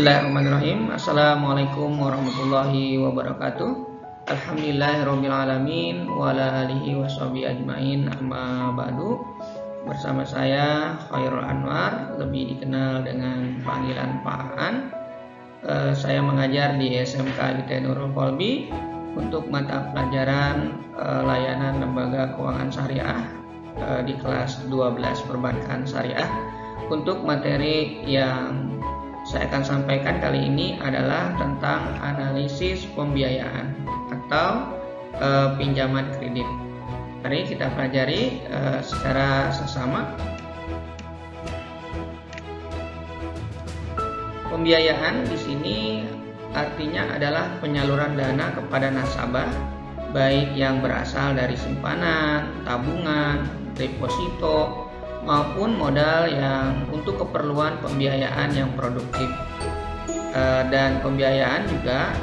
Bismillahirrahmanirrahim. Assalamualaikum warahmatullahi wabarakatuh. Alhamdulillahirrabbilalamin wa ala alihi washabihi ajmain, amma ba'du. Bersama saya Khairul Anwar, lebih dikenal dengan panggilan Pak Aan. Saya mengajar di SMK ITB Nurul Qalbi untuk mata pelajaran layanan lembaga keuangan syariah di kelas 12 perbankan syariah. Untuk materi yang saya akan sampaikan kali ini adalah tentang analisis pembiayaan atau pinjaman kredit. Mari kita pelajari secara sesama. Pembiayaan di sini artinya adalah penyaluran dana kepada nasabah, baik yang berasal dari simpanan, tabungan, deposito, maupun modal yang untuk keperluan pembiayaan yang produktif. Dan pembiayaan juga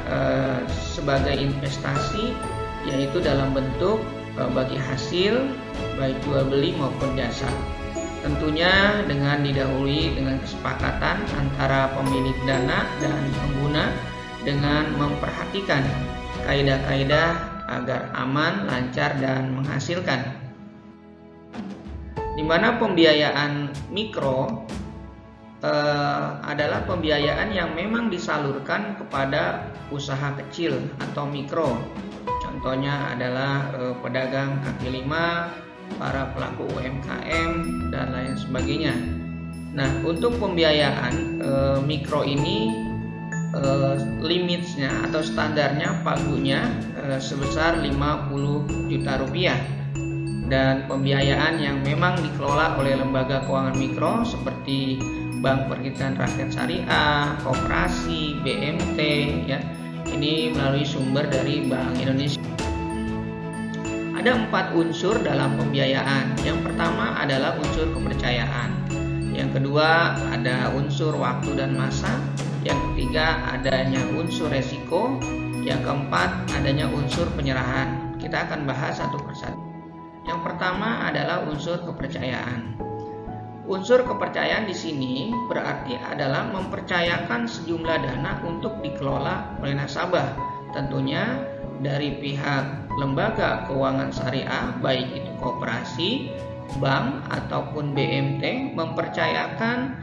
sebagai investasi, yaitu dalam bentuk bagi hasil baik jual beli maupun jasa. Tentunya dengan didahului dengan kesepakatan antara pemilik dana dan pengguna dengan memperhatikan kaidah-kaidah agar aman, lancar, dan menghasilkan. Di mana pembiayaan mikro adalah pembiayaan yang memang disalurkan kepada usaha kecil atau mikro. Contohnya adalah pedagang kaki lima, para pelaku UMKM, dan lain sebagainya. Nah, untuk pembiayaan mikro ini limitnya atau standarnya pagunya sebesar 50 juta rupiah. Dan pembiayaan yang memang dikelola oleh lembaga keuangan mikro seperti Bank Perkreditan Rakyat Syariah, Koperasi, BMT, ya, ini melalui sumber dari Bank Indonesia. Ada 4 unsur dalam pembiayaan. Yang pertama adalah unsur kepercayaan. Yang kedua ada unsur waktu dan masa. Yang ketiga adanya unsur resiko. Yang keempat adanya unsur penyerahan. Kita akan bahas satu persatu. Yang pertama adalah unsur kepercayaan. Unsur kepercayaan di sini berarti adalah mempercayakan sejumlah dana untuk dikelola oleh nasabah. Tentunya dari pihak lembaga keuangan syariah, baik itu koperasi, bank, ataupun BMT, mempercayakan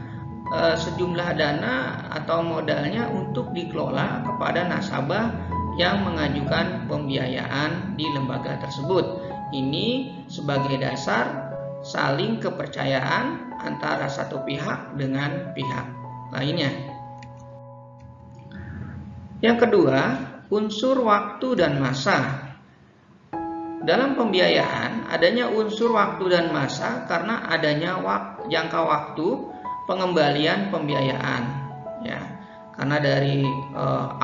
sejumlah dana atau modalnya untuk dikelola kepada nasabah yang mengajukan pembiayaan di lembaga tersebut. Ini sebagai dasar saling kepercayaan antara satu pihak dengan pihak lainnya. Yang kedua, unsur waktu dan masa. Dalam pembiayaan adanya unsur waktu dan masa karena adanya jangka waktu pengembalian pembiayaan, ya. Karena dari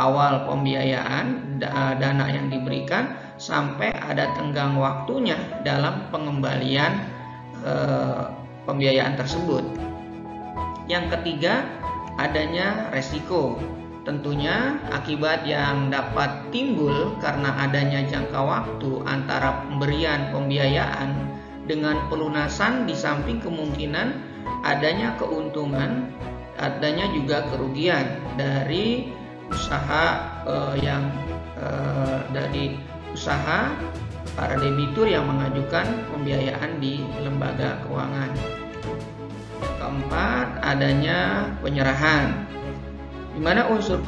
awal pembiayaan dana yang diberikan sampai ada tenggang waktunya dalam pengembalian pembiayaan tersebut. Yang ketiga adanya resiko. Tentunya akibat yang dapat timbul karena adanya jangka waktu antara pemberian pembiayaan dengan pelunasan, di samping kemungkinan adanya keuntungan, adanya juga kerugian dari usaha dari usaha para debitur yang mengajukan pembiayaan di lembaga keuangan. Keempat, adanya penyerahan. Di mana unsur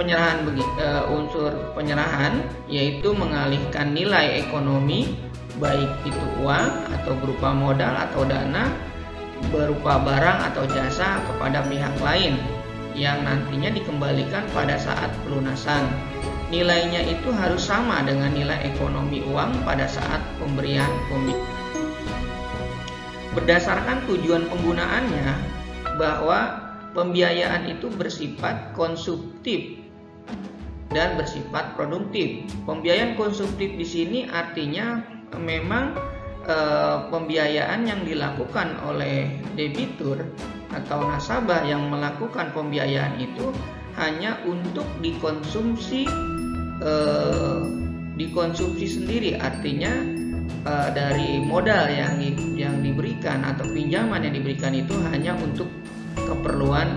penyerahan yaitu mengalihkan nilai ekonomi, baik itu uang atau berupa modal atau dana, berupa barang atau jasa kepada pihak lain yang nantinya dikembalikan pada saat pelunasan. Nilainya itu harus sama dengan nilai ekonomi uang pada saat pemberian pembiayaan. Berdasarkan tujuan penggunaannya, bahwa pembiayaan itu bersifat konsumtif dan bersifat produktif. Pembiayaan konsumtif di sini artinya memang pembiayaan yang dilakukan oleh debitur atau nasabah yang melakukan pembiayaan itu hanya untuk dikonsumsi sendiri, artinya dari modal yang diberikan atau pinjaman yang diberikan itu hanya untuk keperluan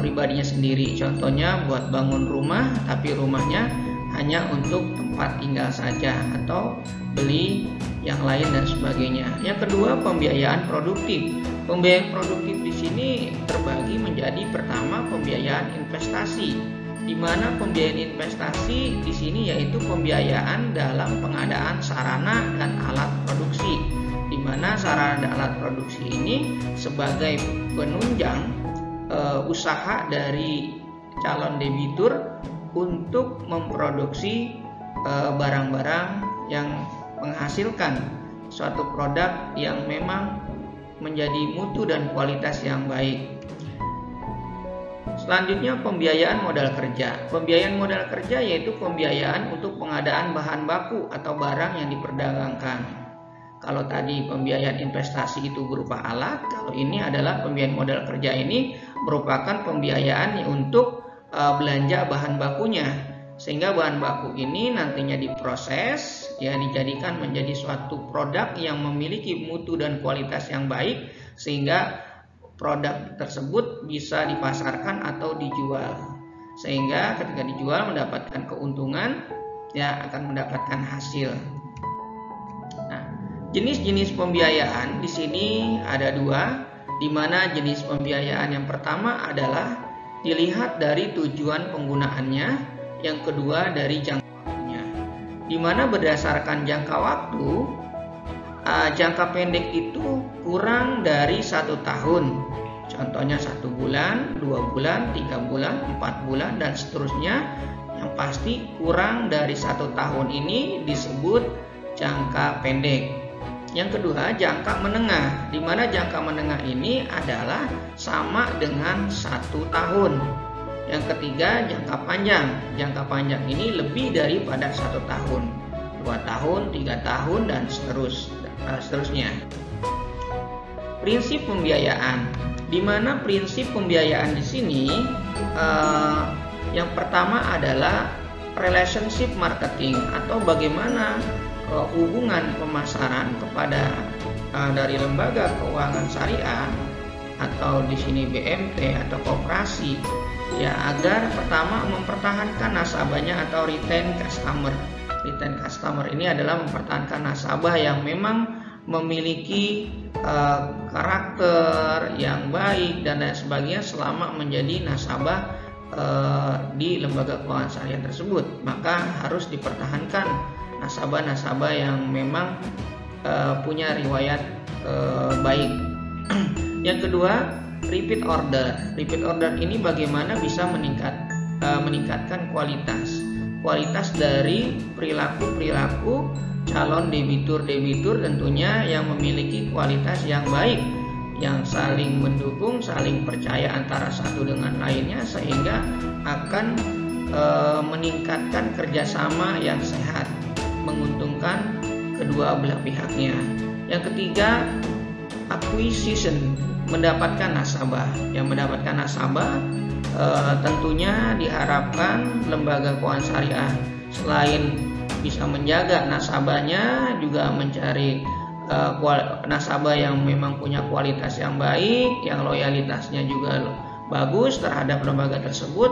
pribadinya sendiri. Contohnya buat bangun rumah, tapi rumahnya hanya untuk tempat tinggal saja, atau beli yang lain dan sebagainya. Yang kedua, pembiayaan produktif. Pembiayaan produktif di sini terbagi menjadi pertama pembiayaan investasi, di mana pembiayaan investasi di sini yaitu pembiayaan dalam pengadaan sarana dan alat produksi, di mana sarana dan alat produksi ini sebagai penunjang usaha dari calon debitur untuk memproduksi barang-barang yang menghasilkan suatu produk yang memang menjadi mutu dan kualitas yang baik. Selanjutnya, pembiayaan modal kerja. Pembiayaan modal kerja yaitu pembiayaan untuk pengadaan bahan baku atau barang yang diperdagangkan. Kalau tadi pembiayaan investasi itu berupa alat, kalau ini adalah pembiayaan modal kerja, ini merupakan pembiayaan untuk belanja bahan bakunya, sehingga bahan baku ini nantinya diproses, ya, dijadikan menjadi suatu produk yang memiliki mutu dan kualitas yang baik, sehingga produk tersebut bisa dipasarkan atau dijual, sehingga ketika dijual mendapatkan keuntungan, ya, akan mendapatkan hasil. Jenis-jenis pembiayaan di sini ada dua, di mana jenis pembiayaan yang pertama adalah dilihat dari tujuan penggunaannya, yang kedua dari jangka waktunya. Di mana berdasarkan jangka waktu, jangka pendek itu kurang dari 1 tahun. Contohnya 1 bulan, 2 bulan, 3 bulan, 4 bulan, dan seterusnya. Yang pasti kurang dari 1 tahun ini disebut jangka pendek. Yang kedua, jangka menengah, di mana jangka menengah ini adalah sama dengan 1 tahun. Yang ketiga, jangka panjang. Jangka panjang ini lebih daripada 1 tahun, 2 tahun, 3 tahun, dan seterusnya. Prinsip pembiayaan, di mana prinsip pembiayaan di sini yang pertama adalah relationship marketing, atau bagaimana hubungan pemasaran kepada dari lembaga keuangan syariah atau di sini BMT atau koperasi, ya, agar pertama mempertahankan nasabahnya atau retain customer. Retain customer ini adalah mempertahankan nasabah yang memang memiliki karakter yang baik dan lain sebagainya selama menjadi nasabah di lembaga keuangan syariah tersebut. Maka harus dipertahankan nasabah-nasabah yang memang punya riwayat baik. Yang kedua, repeat order. Repeat order ini bagaimana bisa meningkatkan kualitas dari perilaku calon debitur tentunya yang memiliki kualitas yang baik, yang saling mendukung, saling percaya antara satu dengan lainnya, sehingga akan meningkatkan kerjasama yang sehat, menguntungkan kedua belah pihaknya. Yang ketiga, acquisition, mendapatkan nasabah. Yang mendapatkan nasabah tentunya diharapkan lembaga keuangan syariah selain bisa menjaga nasabahnya, juga mencari nasabah yang memang punya kualitas yang baik, yang loyalitasnya juga bagus terhadap lembaga tersebut,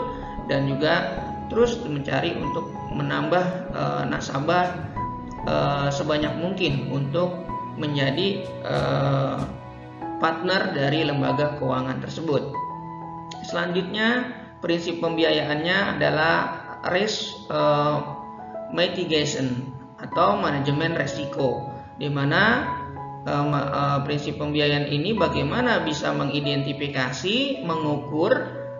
dan juga terus mencari untuk menambah nasabah sebanyak mungkin untuk menjadi partner dari lembaga keuangan tersebut. Selanjutnya, prinsip pembiayaannya adalah risk mitigation atau manajemen resiko, di mana prinsip pembiayaan ini bagaimana bisa mengidentifikasi, mengukur,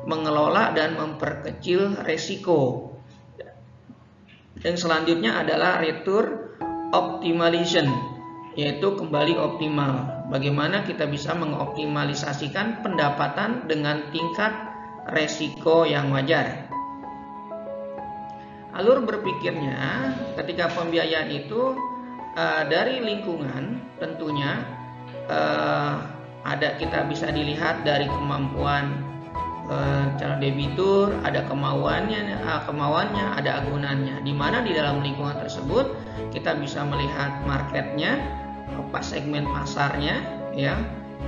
mengelola, dan memperkecil resiko. Dan selanjutnya adalah return optimization, yaitu kembali optimal. Bagaimana kita bisa mengoptimalisasikan pendapatan dengan tingkat resiko yang wajar. Alur berpikirnya ketika pembiayaan itu dari lingkungan, tentunya kita bisa dilihat dari kemampuan calon debitur, ada kemauannya, ada agunannya. Di mana di dalam lingkungan tersebut kita bisa melihat marketnya, segmen pasarnya, ya,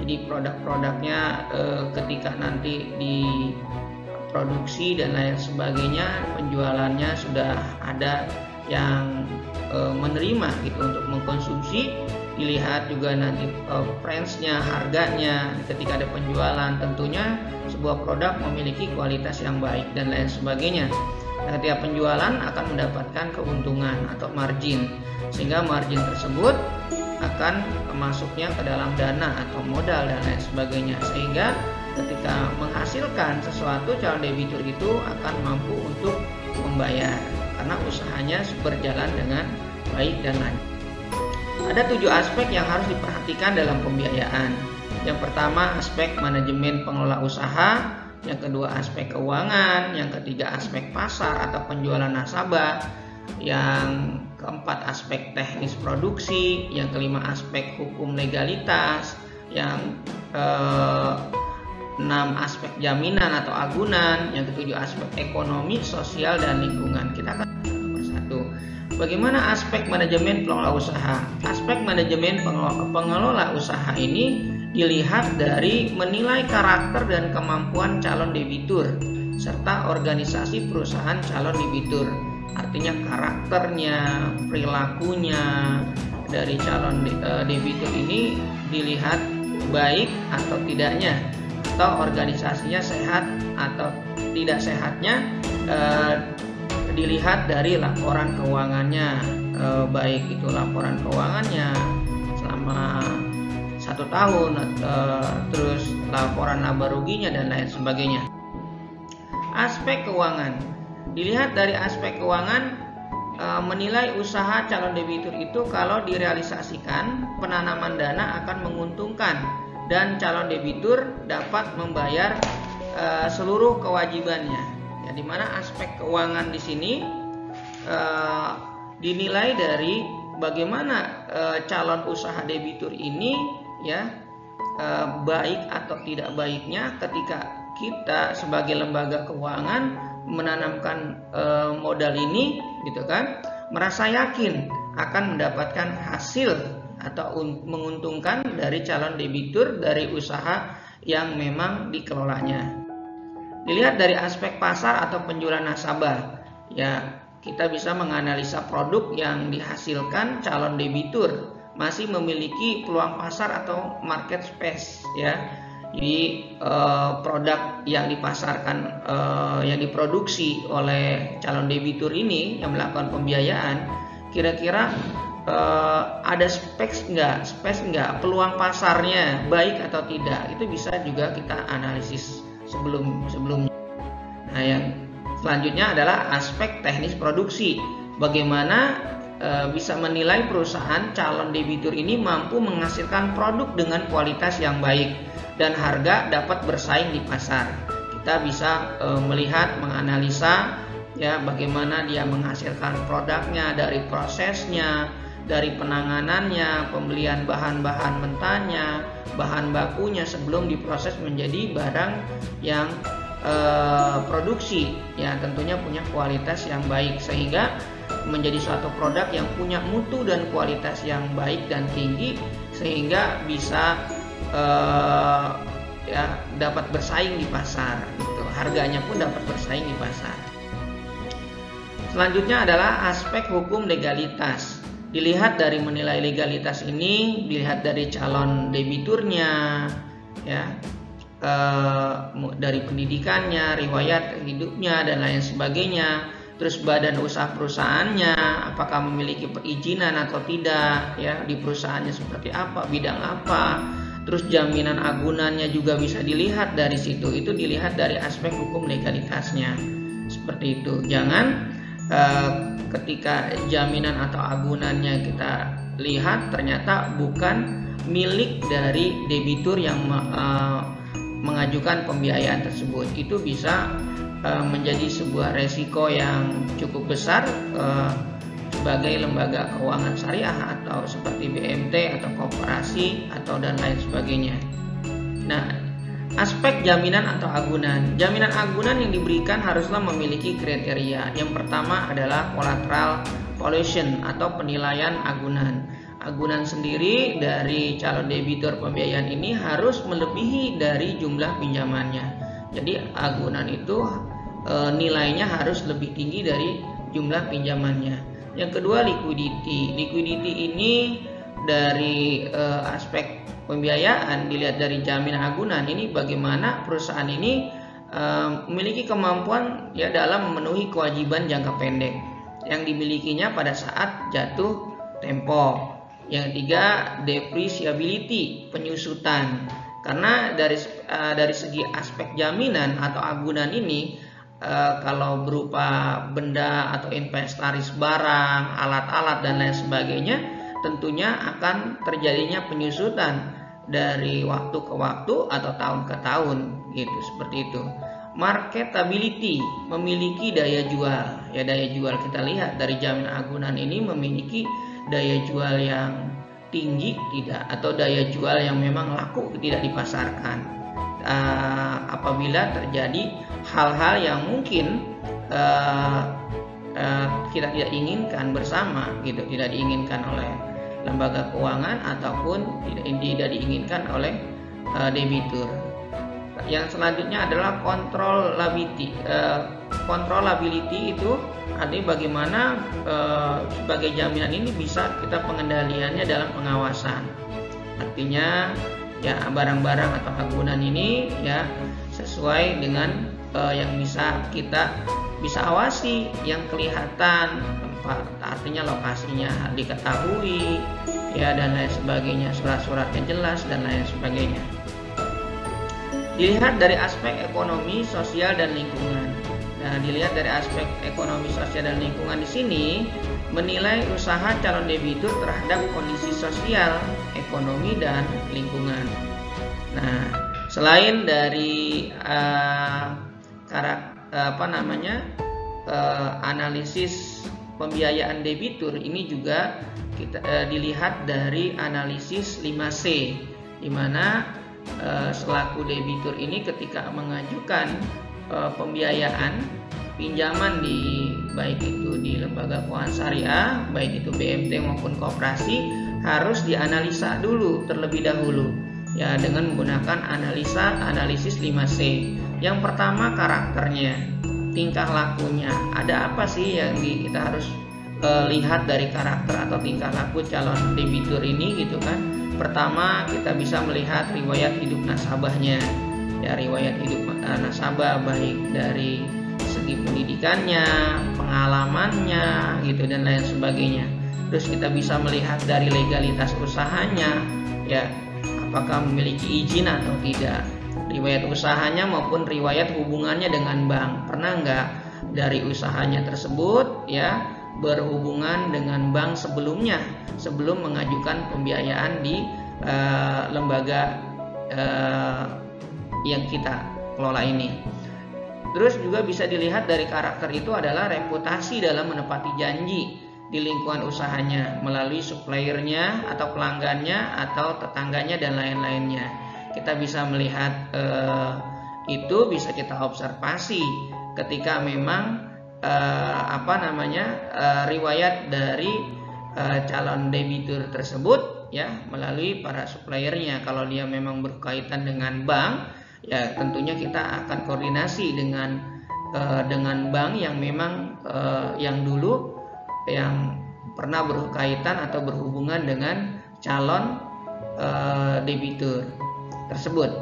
Jadi produk-produknya ketika nanti diproduksi dan lain sebagainya, penjualannya sudah ada yang menerima gitu untuk mengkonsumsi. Dilihat juga nanti price-nya, harganya ketika ada penjualan. Tentunya sebuah produk memiliki kualitas yang baik dan lain sebagainya. Nah, ketika penjualan akan mendapatkan keuntungan atau margin, sehingga margin tersebut akan masuknya ke dalam dana atau modal dan lain sebagainya, sehingga ketika menghasilkan sesuatu, calon debitur itu akan mampu untuk membayar karena usahanya berjalan dengan baik dan lancar. Ada 7 aspek yang harus diperhatikan dalam pembiayaan. Yang pertama, aspek manajemen pengelola usaha. Yang kedua, aspek keuangan. Yang ketiga, aspek pasar atau penjualan nasabah. Yang keempat, aspek teknis produksi. Yang kelima, aspek hukum legalitas. Yang keenam, aspek jaminan atau agunan. Yang ketujuh, aspek ekonomi, sosial, dan lingkungan. Kita akan persatu. Bagaimana aspek manajemen pengelola usaha? Aspek manajemen pengelola usaha ini dilihat dari menilai karakter dan kemampuan calon debitur serta organisasi perusahaan calon debitur. Artinya karakternya, perilakunya dari calon debitur ini dilihat baik atau tidaknya, atau organisasinya sehat atau tidak sehatnya dilihat dari laporan keuangannya, baik itu laporan keuangannya selama 1 tahun, terus laporan laba ruginya dan lain sebagainya. Aspek keuangan dilihat dari aspek keuangan, menilai usaha calon debitur itu kalau direalisasikan penanaman dana akan menguntungkan dan calon debitur dapat membayar seluruh kewajibannya. Ya, di mana aspek keuangan di sini dinilai dari bagaimana calon usaha debitur ini ya baik atau tidak baiknya ketika kita sebagai lembaga keuangan menanamkan modal ini gitu kan, merasa yakin akan mendapatkan hasil atau menguntungkan dari calon debitur dari usaha yang memang dikelolanya. Dilihat dari aspek pasar atau penjualan nasabah, ya kita bisa menganalisa produk yang dihasilkan calon debitur masih memiliki peluang pasar atau market space ya. Jadi produk yang dipasarkan, yang diproduksi oleh calon debitur ini yang melakukan pembiayaan, kira-kira ada space enggak, peluang pasarnya baik atau tidak, itu bisa juga kita analisis sebelumnya. Nah, yang selanjutnya adalah aspek teknis produksi. Bagaimana bisa menilai perusahaan calon debitur ini mampu menghasilkan produk dengan kualitas yang baik dan harga dapat bersaing di pasar. Kita bisa melihat, menganalisa ya bagaimana dia menghasilkan produknya, dari prosesnya, dari penanganannya, pembelian bahan-bahan mentahnya, bahan bakunya sebelum diproses menjadi barang yang produksi, ya tentunya punya kualitas yang baik sehingga menjadi suatu produk yang punya mutu dan kualitas yang baik dan tinggi sehingga bisa ya dapat bersaing di pasar gitu. Harganya pun dapat bersaing di pasar. Selanjutnya adalah aspek hukum legalitas. Dilihat dari menilai legalitas ini, dilihat dari calon debiturnya ya, dari pendidikannya, riwayat hidupnya dan lain sebagainya. Terus badan usaha perusahaannya apakah memiliki perizinan atau tidak ya, di perusahaannya seperti apa, bidang apa. Terus jaminan agunannya juga bisa dilihat dari situ. Itu dilihat dari aspek hukum legalitasnya. Seperti itu. Jangan ketika jaminan atau agunannya kita lihat ternyata bukan milik dari debitur yang mengajukan pembiayaan tersebut. Itu bisa menjadi sebuah resiko yang cukup besar sebagai lembaga keuangan syariah atau seperti BMT atau koperasi atau dan lain sebagainya. Nah, aspek jaminan atau agunan. Jaminan agunan yang diberikan haruslah memiliki kriteria. Yang pertama adalah collateral valuation atau penilaian agunan. agunan sendiri dari calon debitur pembiayaan ini harus melebihi dari jumlah pinjamannya. Jadi agunan itu nilainya harus lebih tinggi dari jumlah pinjamannya. Yang kedua, liquidity. Liquidity ini dari aspek pembiayaan dilihat dari jaminan agunan ini bagaimana perusahaan ini memiliki kemampuan ya dalam memenuhi kewajiban jangka pendek yang dimilikinya pada saat jatuh tempo. Yang ketiga, depreciability, penyusutan. Karena dari segi aspek jaminan atau agunan ini kalau berupa benda atau inventaris barang, alat-alat dan lain sebagainya, tentunya akan terjadinya penyusutan dari waktu ke waktu atau tahun ke tahun, gitu, seperti itu. Marketability, memiliki daya jual. Ya, daya jual kita lihat dari jaminan agunan ini memiliki daya jual yang tinggi tidak, atau daya jual yang memang laku tidak dipasarkan. Apabila terjadi hal-hal yang mungkin kita tidak inginkan bersama, gitu, tidak diinginkan oleh lembaga keuangan ataupun tidak diinginkan oleh debitur. Yang selanjutnya adalah controllability. Controllability itu artinya bagaimana sebagai jaminan ini bisa kita pengendaliannya dalam pengawasan. Artinya ya barang-barang atau agunan ini ya sesuai dengan yang bisa kita awasi, yang kelihatan tempat, artinya lokasinya diketahui ya dan lain sebagainya, surat-suratnya jelas dan lain sebagainya. Dilihat dari aspek ekonomi, sosial dan lingkungan. Nah, dilihat dari aspek ekonomi, sosial dan lingkungan di sini menilai usaha calon debitur terhadap kondisi sosial, ekonomi dan lingkungan. Nah, selain dari analisis pembiayaan debitur, ini juga kita dilihat dari analisis 5C, di mana selaku debitur ini ketika mengajukan pembiayaan pinjaman baik itu di lembaga keuangan syariah, baik itu BMT maupun koperasi, harus dianalisa dulu terlebih dahulu ya dengan menggunakan analisis 5C. Yang pertama, karakternya, tingkah lakunya. Ada apa sih yang kita harus lihat dari karakter atau tingkah laku calon debitur ini, gitu kan. Pertama, kita bisa melihat riwayat hidup nasabahnya. Ya, riwayat hidup nasabah baik dari segi pendidikannya, pengalamannya, gitu dan lain sebagainya. Terus kita bisa melihat dari legalitas usahanya, ya, apakah memiliki izin atau tidak. Riwayat usahanya maupun riwayat hubungannya dengan bank. Pernah nggak dari usahanya tersebut ya berhubungan dengan bank sebelumnya sebelum mengajukan pembiayaan di lembaga yang kita kelola ini. Terus juga bisa dilihat dari karakter itu adalah reputasi dalam menepati janji di lingkungan usahanya melalui suppliernya atau pelanggannya atau tetangganya dan lain-lainnya. Kita bisa melihat itu bisa kita observasi ketika memang riwayat dari calon debitur tersebut ya melalui para suppliernya. Kalau dia memang berkaitan dengan bank, ya tentunya kita akan koordinasi dengan bank yang memang yang dulu yang pernah berkaitan atau berhubungan dengan calon debitur tersebut.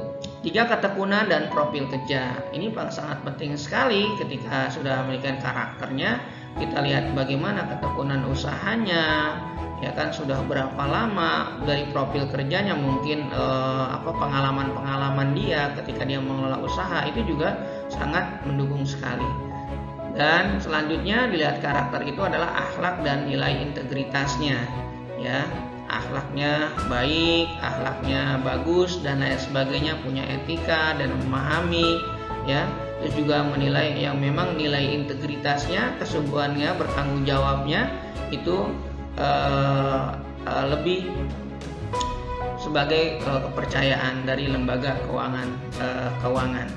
3, ketekunan dan profil kerja. Ini sangat penting sekali ketika sudah memiliki karakternya. Kita lihat bagaimana ketekunan usahanya, ya kan, sudah berapa lama, dari profil kerjanya mungkin pengalaman dia ketika dia mengelola usaha itu juga sangat mendukung sekali. Dan selanjutnya dilihat karakter itu adalah akhlak dan nilai integritasnya, ya. Akhlaknya baik, akhlaknya bagus dan lain sebagainya, punya etika dan memahami ya. Terus juga menilai yang memang nilai integritasnya, kesungguhannya, bertanggung jawabnya itu lebih sebagai kepercayaan dari lembaga keuangan.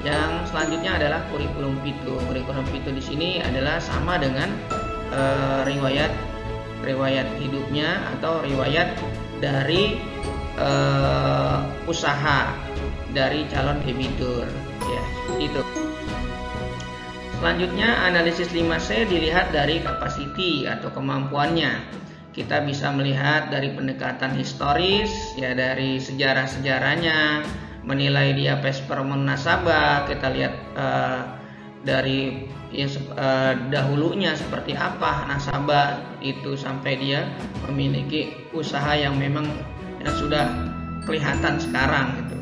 Yang selanjutnya adalah kurikulum Pitu. Kurikulum Pitu di sini adalah sama dengan riwayat riwayat hidupnya atau riwayat dari usaha dari calon debitur, ya seperti itu. Selanjutnya analisis 5C dilihat dari capacity atau kemampuannya. Kita bisa melihat dari pendekatan historis, ya dari sejarah-sejarahnya, menilai dia performa nasabah. Kita lihat dari dahulunya seperti apa nasabah itu sampai dia memiliki usaha yang memang yang sudah kelihatan sekarang gitu.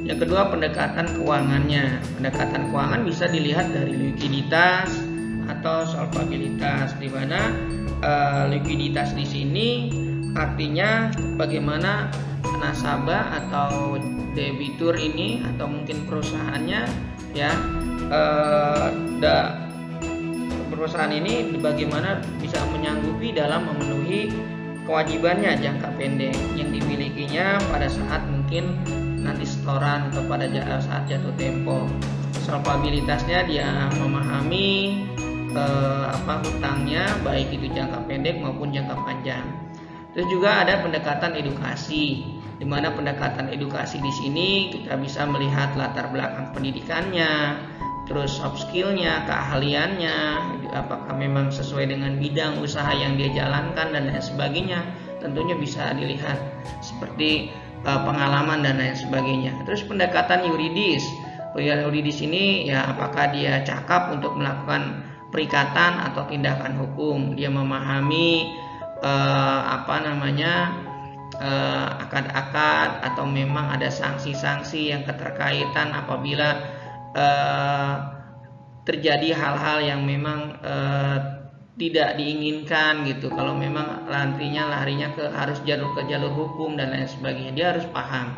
Yang kedua, pendekatan keuangannya. Pendekatan keuangan bisa dilihat dari likuiditas atau solvabilitas, di mana likuiditas di sini artinya bagaimana nasabah atau debitur ini atau mungkin perusahaannya, ya perusahaan ini bagaimana bisa menyanggupi dalam memenuhi kewajibannya jangka pendek yang dimilikinya pada saat mungkin nanti setoran atau pada saat jatuh tempo. Solvabilitasnya dia memahami hutangnya, baik itu jangka pendek maupun jangka panjang. Terus juga ada pendekatan edukasi, di mana pendekatan edukasi di sini kita bisa melihat latar belakang pendidikannya, terus soft skillnya, keahliannya, apakah memang sesuai dengan bidang usaha yang dia jalankan dan lain sebagainya. Tentunya bisa dilihat seperti pengalaman dan lain sebagainya. Terus pendekatan yuridis. Pendekatan yuridis ini ya apakah dia cakap untuk melakukan perikatan atau tindakan hukum. Dia memahami akad-akad atau memang ada sanksi-sanksi yang keterkaitan apabila terjadi hal-hal yang memang tidak diinginkan gitu. Kalau memang larinya harus ke jalur hukum dan lain sebagainya, dia harus paham.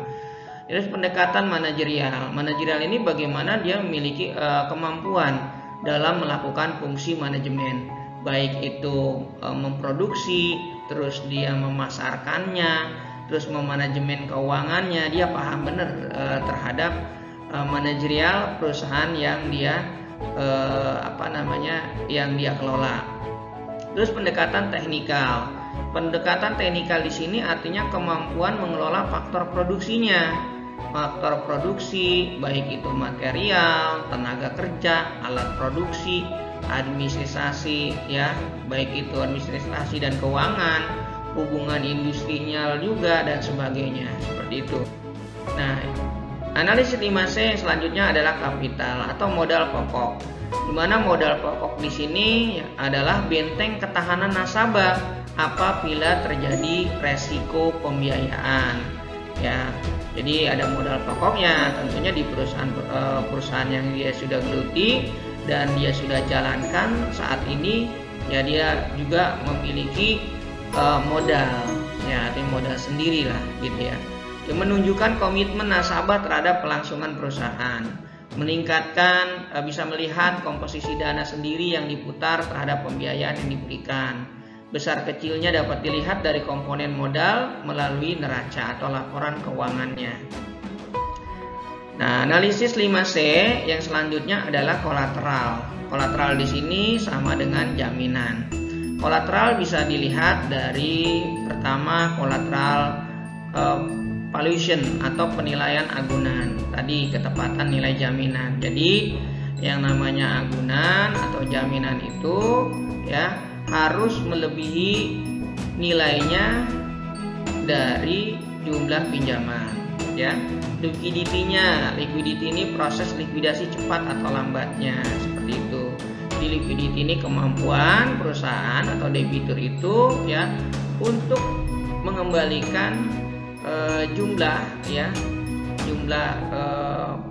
Terus pendekatan manajerial. Manajerial ini bagaimana dia memiliki kemampuan dalam melakukan fungsi manajemen, baik itu memproduksi, terus dia memasarkannya, terus memanajemen keuangannya. Dia paham benar terhadap manajerial perusahaan yang dia yang dia kelola. Terus pendekatan teknikal. Pendekatan teknikal di sini artinya kemampuan mengelola faktor produksinya. Faktor produksi baik itu material, tenaga kerja, alat produksi, administrasi, ya, baik itu administrasi dan keuangan, hubungan industrinya juga dan sebagainya, seperti itu. Nah, analisis 5C selanjutnya adalah kapital atau modal pokok. Di mana modal pokok di sini adalah benteng ketahanan nasabah apabila terjadi resiko pembiayaan. Ya, jadi ada modal pokoknya tentunya di perusahaan yang dia sudah geluti dan dia sudah jalankan saat ini, ya dia juga memiliki modal, ya artinya modal sendiri lah gitu ya. Yang menunjukkan komitmen nasabah terhadap kelangsungan perusahaan, meningkatkan bisa melihat komposisi dana sendiri yang diputar terhadap pembiayaan yang diberikan. Besar kecilnya dapat dilihat dari komponen modal melalui neraca atau laporan keuangannya. Nah, analisis 5C yang selanjutnya adalah kolateral. Kolateral di sini sama dengan jaminan. Kolateral bisa dilihat dari pertama kolateral valuation atau penilaian agunan. Tadi ketepatan nilai jaminan. Jadi yang namanya agunan atau jaminan itu ya harus melebihi nilainya dari jumlah pinjaman, ya. Liquidity ini proses likuidasi cepat atau lambatnya, seperti itu. Di liquidity ini kemampuan perusahaan atau debitur itu ya untuk mengembalikan jumlah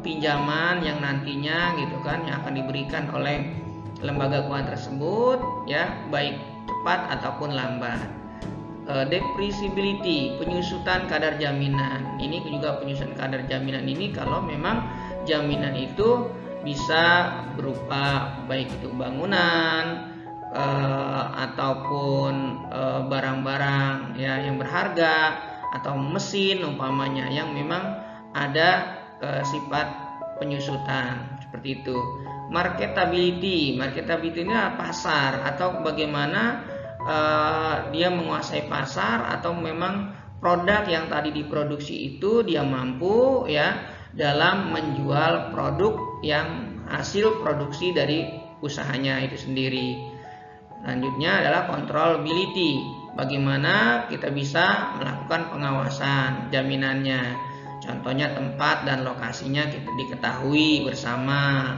pinjaman yang nantinya gitu kan yang akan diberikan oleh lembaga keuangan tersebut, ya baik cepat ataupun lambat. Depreciability, penyusutan kadar jaminan. Ini juga penyusutan kadar jaminan ini kalau memang jaminan itu bisa berupa baik itu bangunan ataupun barang-barang ya yang berharga atau mesin umpamanya yang memang ada sifat penyusutan seperti itu. Marketability ini pasar atau bagaimana dia menguasai pasar, atau memang produk yang tadi diproduksi itu dia mampu ya dalam menjual produk yang hasil produksi dari usahanya itu sendiri. Selanjutnya adalah controllability. Bagaimana kita bisa melakukan pengawasan, jaminannya. Contohnya tempat dan lokasinya kita diketahui bersama,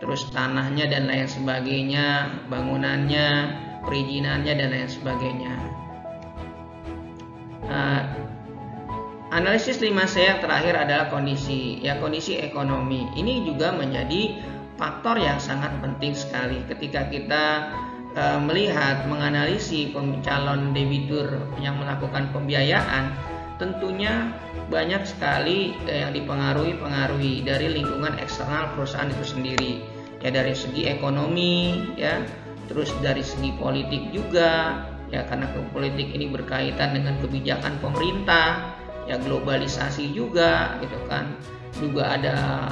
terus tanahnya dan lain sebagainya, bangunannya, perizinannya dan lain sebagainya. Analisis 5C yang terakhir adalah kondisi ekonomi. Ini juga menjadi faktor yang sangat penting sekali ketika kita melihat, menganalisis calon debitur yang melakukan pembiayaan. Tentunya banyak sekali yang dipengaruhi dari lingkungan eksternal perusahaan itu sendiri, ya, dari segi ekonomi, ya, terus dari segi politik juga, ya, karena politik ini berkaitan dengan kebijakan pemerintah, ya, globalisasi juga, gitu kan, juga ada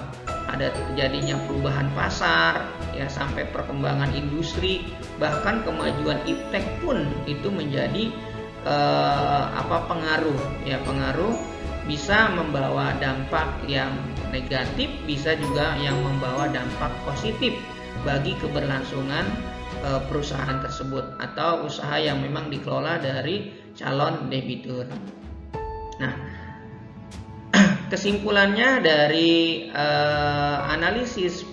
terjadinya perubahan pasar, ya, sampai perkembangan industri, bahkan kemajuan iptek pun itu menjadi pengaruh bisa membawa dampak yang negatif, bisa juga yang membawa dampak positif bagi keberlangsungan perusahaan tersebut atau usaha yang memang dikelola dari calon debitur. Nah, kesimpulannya dari analisis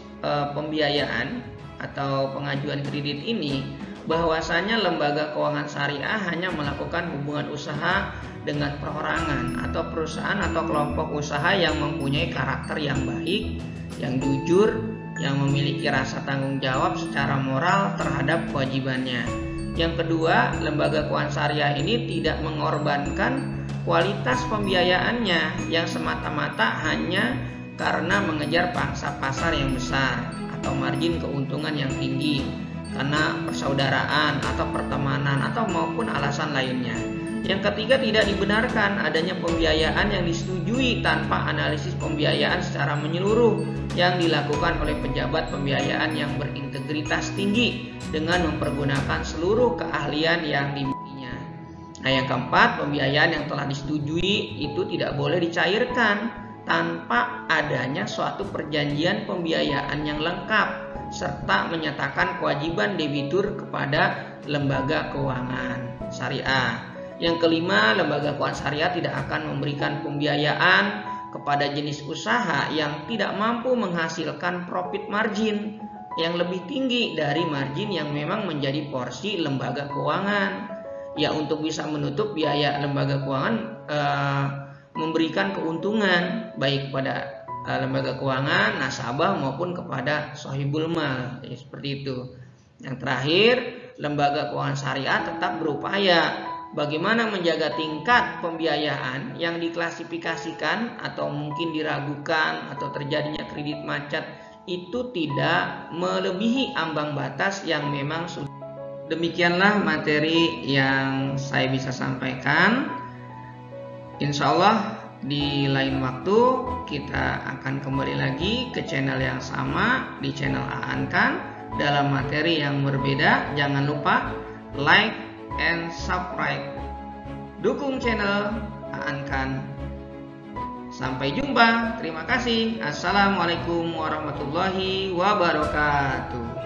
pembiayaan atau pengajuan kredit ini, bahwasanya lembaga keuangan syariah hanya melakukan hubungan usaha dengan perorangan atau perusahaan atau kelompok usaha yang mempunyai karakter yang baik, yang jujur, yang memiliki rasa tanggung jawab secara moral terhadap kewajibannya. Yang kedua, lembaga keuangan syariah ini tidak mengorbankan kualitas pembiayaannya yang semata-mata hanya karena mengejar pangsa pasar yang besar atau margin keuntungan yang tinggi, karena persaudaraan atau pertemanan atau maupun alasan lainnya. Yang ketiga, tidak dibenarkan adanya pembiayaan yang disetujui tanpa analisis pembiayaan secara menyeluruh yang dilakukan oleh pejabat pembiayaan yang berintegritas tinggi dengan mempergunakan seluruh keahlian yang dimilikinya. Nah, yang keempat, pembiayaan yang telah disetujui itu tidak boleh dicairkan tanpa adanya suatu perjanjian pembiayaan yang lengkap serta menyatakan kewajiban debitur kepada lembaga keuangan syariah. Yang kelima, lembaga keuangan syariah tidak akan memberikan pembiayaan kepada jenis usaha yang tidak mampu menghasilkan profit margin yang lebih tinggi dari margin yang memang menjadi porsi lembaga keuangan. Ya, untuk bisa menutup biaya lembaga keuangan memberikan keuntungan baik pada lembaga keuangan, nasabah maupun kepada sohibul mal, ya, seperti itu. Yang terakhir, lembaga keuangan syariah tetap berupaya bagaimana menjaga tingkat pembiayaan yang diklasifikasikan atau mungkin diragukan atau terjadinya kredit macet itu tidak melebihi ambang batas yang memang sudah. Demikianlah materi yang saya bisa sampaikan. Insya Allah di lain waktu kita akan kembali lagi ke channel yang sama, di channel Aan Khan, dalam materi yang berbeda. Jangan lupa like and subscribe. Dukung channel Aan Khan. Sampai jumpa. Terima kasih. Assalamualaikum warahmatullahi wabarakatuh.